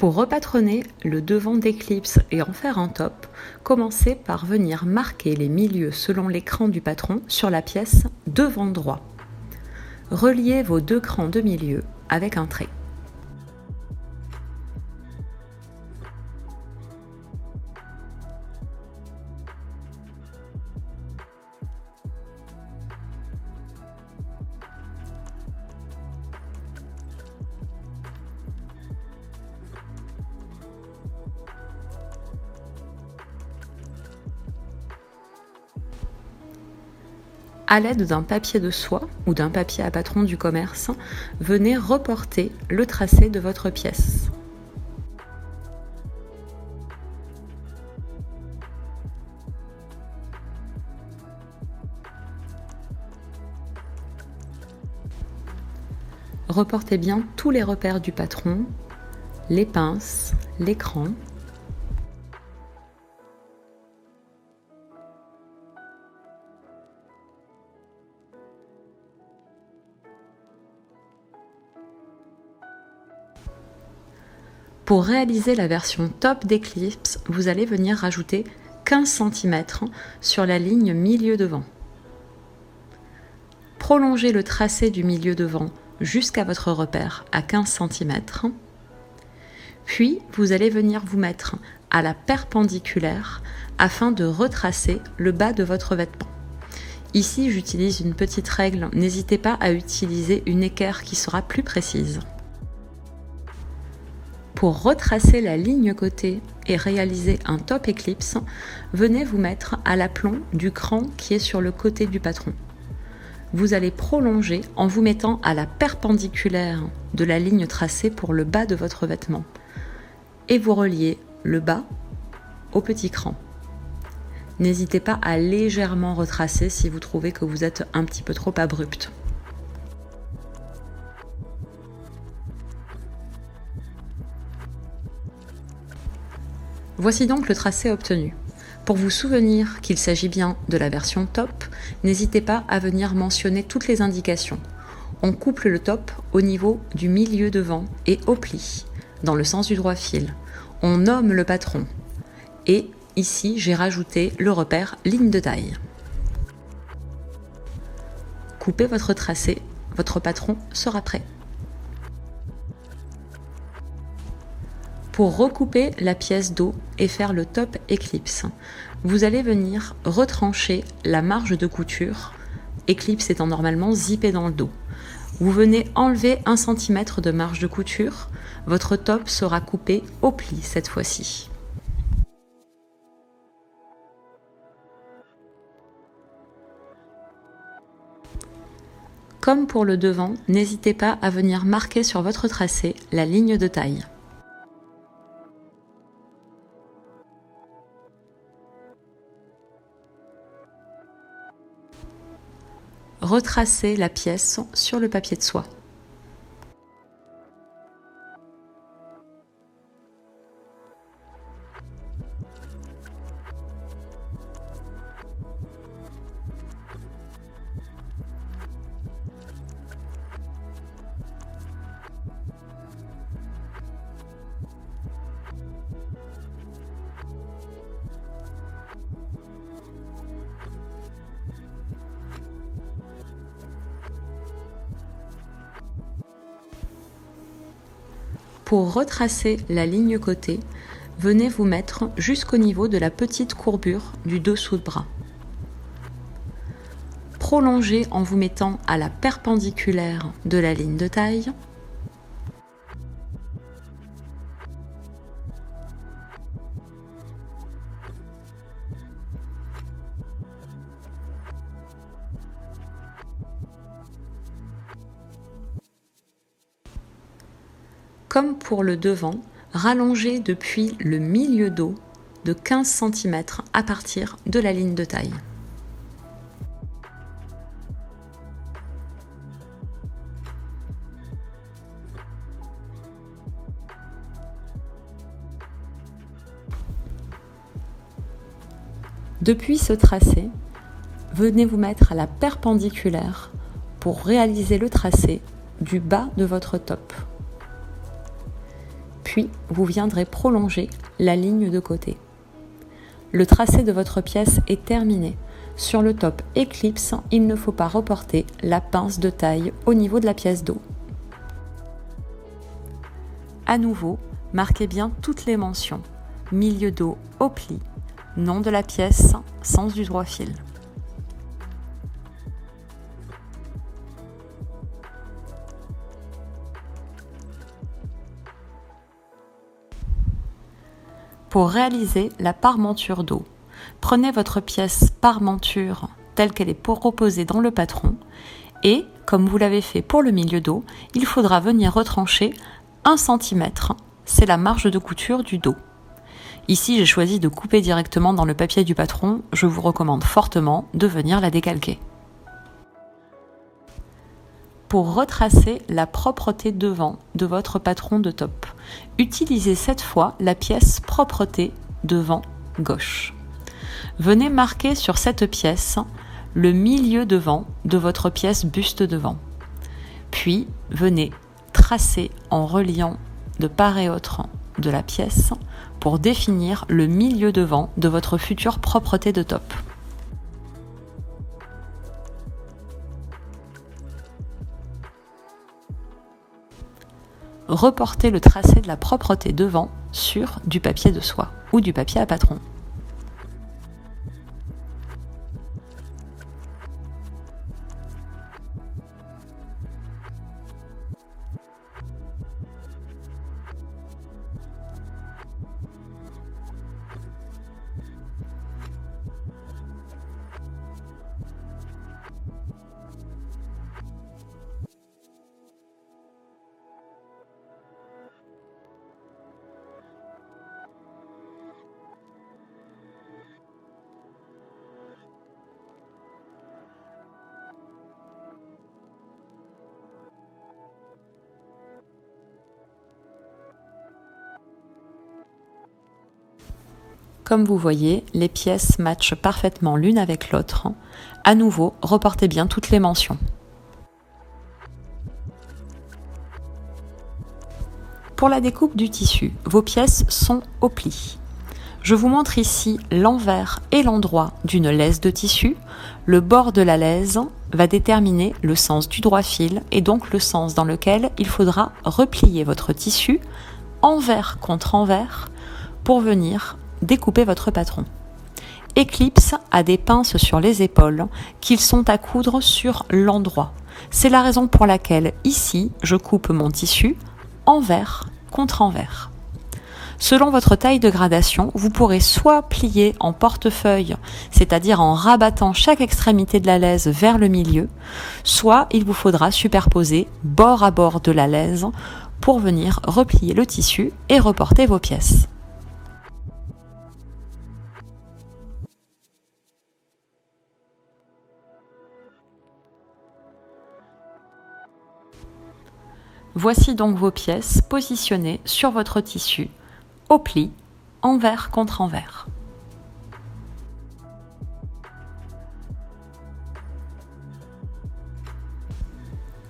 Pour repatronner le devant d'Eclipse et en faire un top, commencez par venir marquer les milieux selon l'écran du patron sur la pièce devant droit. Reliez vos deux crans de milieu avec un trait. À l'aide d'un papier de soie ou d'un papier à patron du commerce, venez reporter le tracé de votre pièce. Reportez bien tous les repères du patron, les pinces, l'écran. Pour réaliser la version top d'Eclipse, vous allez venir rajouter 15 cm sur la ligne milieu devant. Prolongez le tracé du milieu devant jusqu'à votre repère à 15 cm. Puis, vous allez venir vous mettre à la perpendiculaire afin de retracer le bas de votre vêtement. Ici, j'utilise une petite règle, n'hésitez pas à utiliser une équerre qui sera plus précise. Pour retracer la ligne côté et réaliser un top Eclipse, venez vous mettre à l'aplomb du cran qui est sur le côté du patron. Vous allez prolonger en vous mettant à la perpendiculaire de la ligne tracée pour le bas de votre vêtement. Et vous reliez le bas au petit cran. N'hésitez pas à légèrement retracer si vous trouvez que vous êtes un petit peu trop abrupt. Voici donc le tracé obtenu. Pour vous souvenir qu'il s'agit bien de la version top, n'hésitez pas à venir mentionner toutes les indications. On couple le top au niveau du milieu devant et au pli, dans le sens du droit fil. On nomme le patron. Et ici, j'ai rajouté le repère ligne de taille. Coupez votre tracé, votre patron sera prêt. Pour recouper la pièce dos et faire le top Eclipse, vous allez venir retrancher la marge de couture, Eclipse étant normalement zippé dans le dos. Vous venez enlever 1 cm de marge de couture, votre top sera coupé au pli cette fois-ci. Comme pour le devant, n'hésitez pas à venir marquer sur votre tracé la ligne de taille. Retracez la pièce sur le papier de soie. Pour retracer la ligne côté, venez vous mettre jusqu'au niveau de la petite courbure du dessous de bras. Prolongez en vous mettant à la perpendiculaire de la ligne de taille. Comme pour le devant, rallongez depuis le milieu dos de 15 cm à partir de la ligne de taille. Depuis ce tracé, venez vous mettre à la perpendiculaire pour réaliser le tracé du bas de votre top. Puis, vous viendrez prolonger la ligne de côté. Le tracé de votre pièce est terminé. Sur le top Eclipse, il ne faut pas reporter la pince de taille au niveau de la pièce d'eau. À nouveau, marquez bien toutes les mentions. Milieu d'eau au pli, nom de la pièce, sens du droit fil. Pour réaliser la parmenture d'eau, prenez votre pièce parmenture telle qu'elle est proposée dans le patron et, comme vous l'avez fait pour le milieu d'eau, il faudra venir retrancher 1 cm, c'est la marge de couture du dos. Ici, j'ai choisi de couper directement dans le papier du patron, je vous recommande fortement de venir la décalquer. Pour retracer la propreté devant de votre patron de top, utilisez cette fois la pièce propreté devant gauche. Venez marquer sur cette pièce le milieu devant de votre pièce buste devant. Puis, venez tracer en reliant de part et autre de la pièce pour définir le milieu devant de votre future propreté de top. Reportez le tracé de la propreté devant sur du papier de soie ou du papier à patron. Comme vous voyez, les pièces matchent parfaitement l'une avec l'autre. À nouveau, reportez bien toutes les mentions. Pour la découpe du tissu, vos pièces sont au pli. Je vous montre ici l'envers et l'endroit d'une laise de tissu. Le bord de la laise va déterminer le sens du droit fil et donc le sens dans lequel il faudra replier votre tissu envers contre envers pour venir découper votre patron. Eclipse a des pinces sur les épaules qu'ils sont à coudre sur l'endroit. C'est la raison pour laquelle ici je coupe mon tissu envers contre envers. Selon votre taille de gradation, vous pourrez soit plier en portefeuille, c'est-à-dire en rabattant chaque extrémité de la laise vers le milieu, soit il vous faudra superposer bord à bord de la laise pour venir replier le tissu et reporter vos pièces. Voici donc vos pièces positionnées sur votre tissu, au pli, envers contre envers.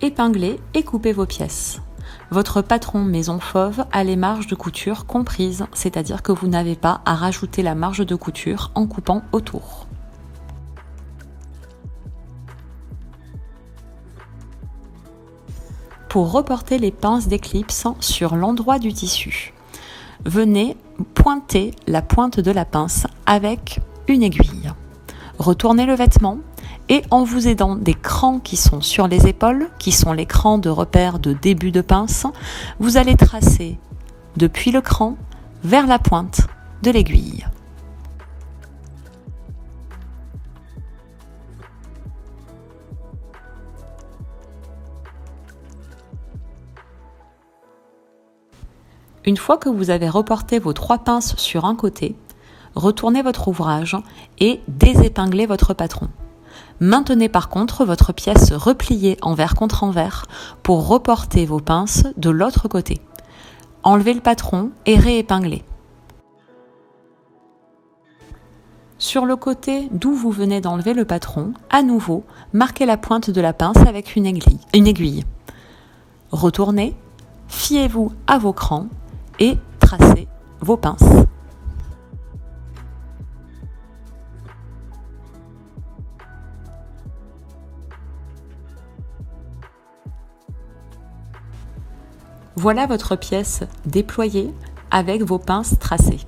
Épinglez et coupez vos pièces. Votre patron maison fauve a les marges de couture comprises, c'est-à-dire que vous n'avez pas à rajouter la marge de couture en coupant autour. Pour reporter les pinces d'éclipse sur l'endroit du tissu, venez pointer la pointe de la pince avec une aiguille. Retournez le vêtement et en vous aidant des crans qui sont sur les épaules, qui sont les crans de repère de début de pince, vous allez tracer depuis le cran vers la pointe de l'aiguille. Une fois que vous avez reporté vos 3 pinces sur un côté, retournez votre ouvrage et désépinglez votre patron. Maintenez par contre votre pièce repliée envers contre envers pour reporter vos pinces de l'autre côté. Enlevez le patron et réépinglez. Sur le côté d'où vous venez d'enlever le patron, à nouveau, marquez la pointe de la pince avec une aiguille. Retournez, fiez-vous à vos crans et tracez vos pinces. Voilà votre pièce déployée avec vos pinces tracées.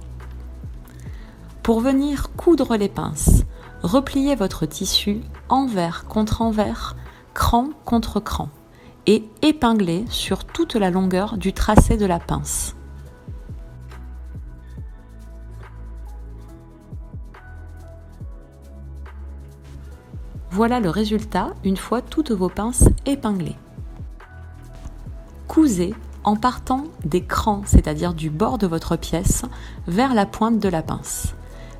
Pour venir coudre les pinces, repliez votre tissu envers contre envers, cran contre cran et épinglez sur toute la longueur du tracé de la pince. Voilà le résultat une fois toutes vos pinces épinglées. Cousez en partant des crans, c'est-à-dire du bord de votre pièce, vers la pointe de la pince.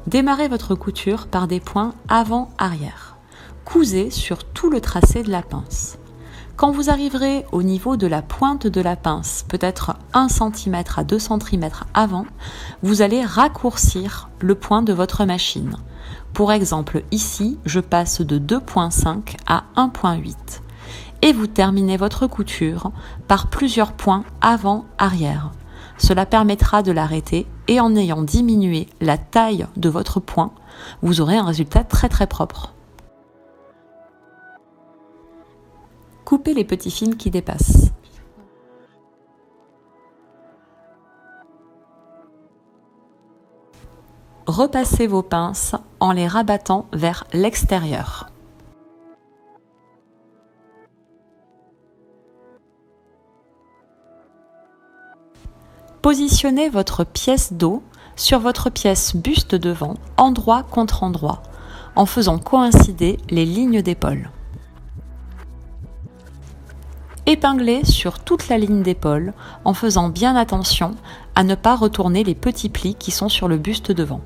Démarrez votre couture par des points avant-arrière. Cousez sur tout le tracé de la pince. Quand vous arriverez au niveau de la pointe de la pince, peut-être 1 cm à 2 cm avant, vous allez raccourcir le point de votre machine. Pour exemple, ici, je passe de 2,5 à 1,8. Et vous terminez votre couture par plusieurs points avant-arrière. Cela permettra de l'arrêter et en ayant diminué la taille de votre point, vous aurez un résultat très très propre. Coupez les petits fils qui dépassent. Repassez vos pinces en les rabattant vers l'extérieur. Positionnez votre pièce dos sur votre pièce buste devant, endroit contre endroit, en faisant coïncider les lignes d'épaule. Épinglez sur toute la ligne d'épaule en faisant bien attention à ne pas retourner les petits plis qui sont sur le buste devant.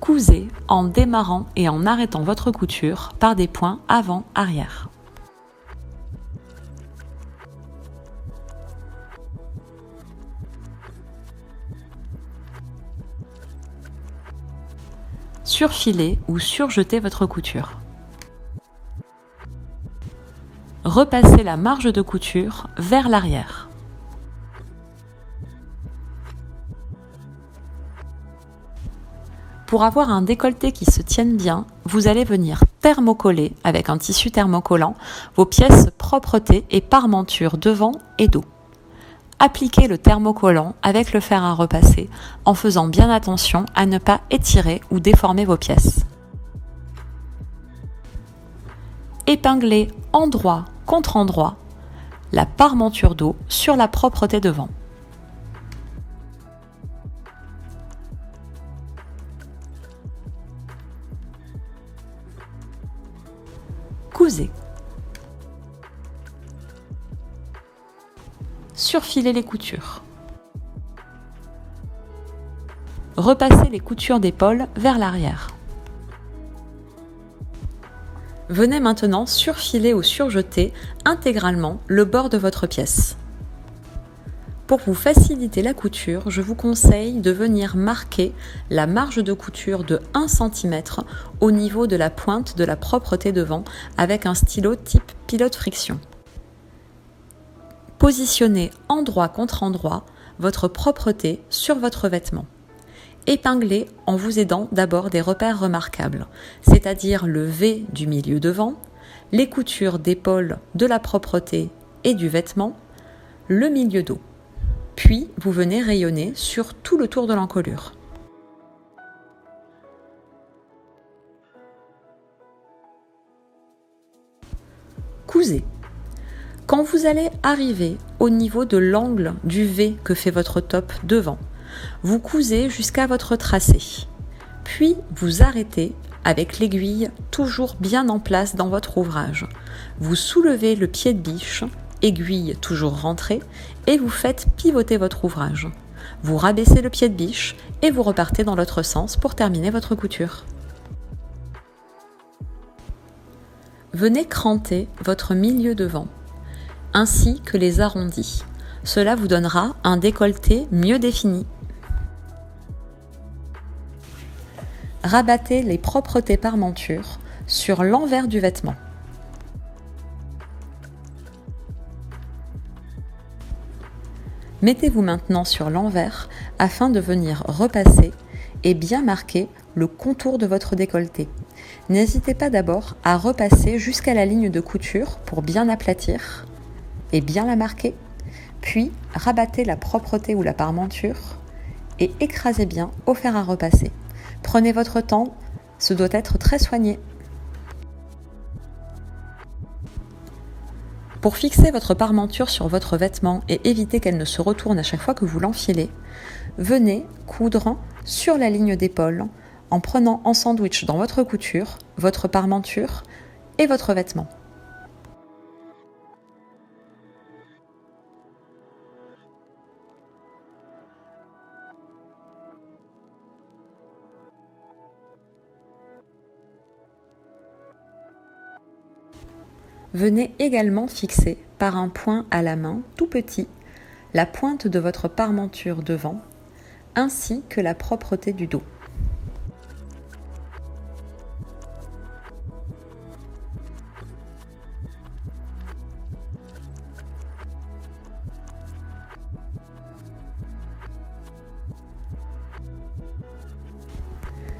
Cousez en démarrant et en arrêtant votre couture par des points avant-arrière. Surfilez ou surjetez votre couture. Repassez la marge de couture vers l'arrière. Pour avoir un décolleté qui se tienne bien, vous allez venir thermocoller avec un tissu thermocollant vos pièces propreté et parmenture devant et dos. Appliquez le thermocollant avec le fer à repasser en faisant bien attention à ne pas étirer ou déformer vos pièces. Épinglez endroit contre endroit la parmenture dos sur la propreté devant. Cousez. Surfilez les coutures. Repassez les coutures d'épaule vers l'arrière. Venez maintenant surfiler ou surjeter intégralement le bord de votre pièce. Pour vous faciliter la couture, je vous conseille de venir marquer la marge de couture de 1 cm au niveau de la pointe de la propreté devant avec un stylo type pilote friction. Positionnez endroit contre endroit votre propreté sur votre vêtement. Épinglez en vous aidant d'abord des repères remarquables, c'est-à-dire le V du milieu devant, les coutures d'épaule de la propreté et du vêtement, le milieu dos. Puis vous venez rayonner sur tout le tour de l'encolure. Cousez. Quand vous allez arriver au niveau de l'angle du V que fait votre top devant, vous cousez jusqu'à votre tracé. Puis vous arrêtez avec l'aiguille toujours bien en place dans votre ouvrage. Vous soulevez le pied de biche, aiguille toujours rentrée, et vous faites pivoter votre ouvrage. Vous rabaissez le pied de biche et vous repartez dans l'autre sens pour terminer votre couture. Venez cranter votre milieu devant, ainsi que les arrondis. Cela vous donnera un décolleté mieux défini. Rabattez les propretés parmenture sur l'envers du vêtement. Mettez-vous maintenant sur l'envers afin de venir repasser et bien marquer le contour de votre décolleté. N'hésitez pas d'abord à repasser jusqu'à la ligne de couture pour bien aplatir et bien la marquer, puis rabattez la propreté ou la parmenture et écrasez bien au fer à repasser. Prenez votre temps, ce doit être très soigné. Pour fixer votre parmenture sur votre vêtement et éviter qu'elle ne se retourne à chaque fois que vous l'enfilez, venez coudre sur la ligne d'épaule en prenant en sandwich dans votre couture, votre parmenture et votre vêtement. Venez également fixer par un point à la main tout petit la pointe de votre parmenture devant ainsi que la propreté du dos.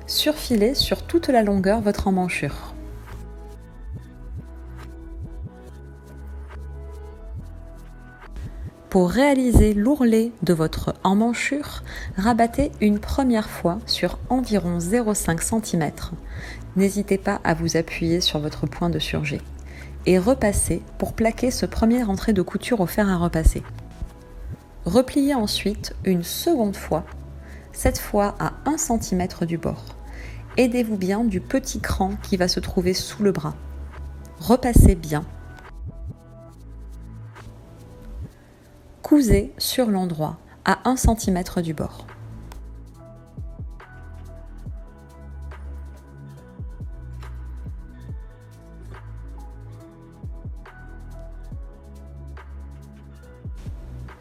Surfilez sur toute la longueur votre emmanchure. Pour réaliser l'ourlet de votre emmanchure, rabattez une première fois sur environ 0,5 cm. N'hésitez pas à vous appuyer sur votre point de surjet et repassez pour plaquer ce premier entrée de couture au fer à repasser. Repliez ensuite une seconde fois, cette fois à 1 cm du bord. Aidez-vous bien du petit cran qui va se trouver sous le bras. Repassez bien. Cousez sur l'endroit à 1 cm du bord.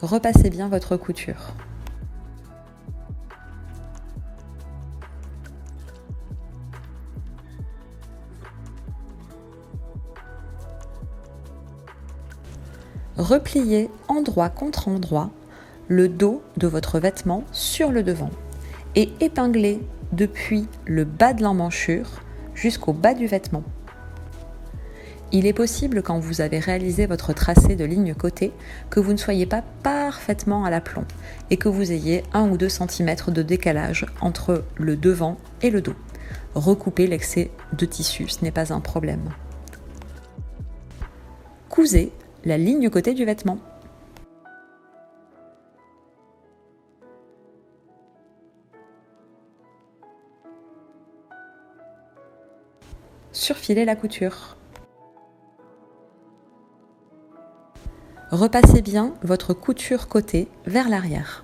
Repassez bien votre couture. Repliez endroit contre endroit le dos de votre vêtement sur le devant et épinglez depuis le bas de l'emmanchure jusqu'au bas du vêtement. Il est possible, quand vous avez réalisé votre tracé de ligne côté, que vous ne soyez pas parfaitement à l'aplomb et que vous ayez 1 ou 2 cm de décalage entre le devant et le dos. Recoupez l'excès de tissu, ce n'est pas un problème. Cousez la ligne côté du vêtement. Surfilez la couture. Repassez bien votre couture côté vers l'arrière.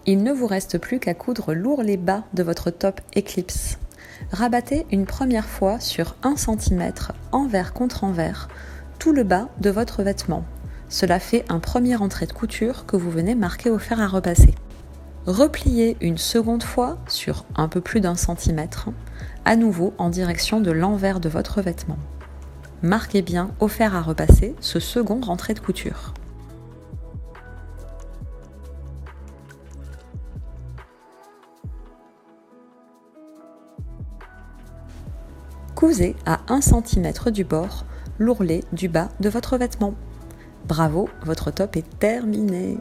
Il ne vous reste plus qu'à coudre l'ourlet bas de votre top Eclipse. Rabattez une première fois sur 1 cm envers contre envers tout le bas de votre vêtement. Cela fait un premier entrée de couture que vous venez marquer au fer à repasser. Repliez une seconde fois sur un peu plus d'1 cm, à nouveau en direction de l'envers de votre vêtement. Marquez bien au fer à repasser ce second rentrée de couture. Cousez à 1 cm du bord l'ourlet du bas de votre vêtement. Bravo, votre top est terminé!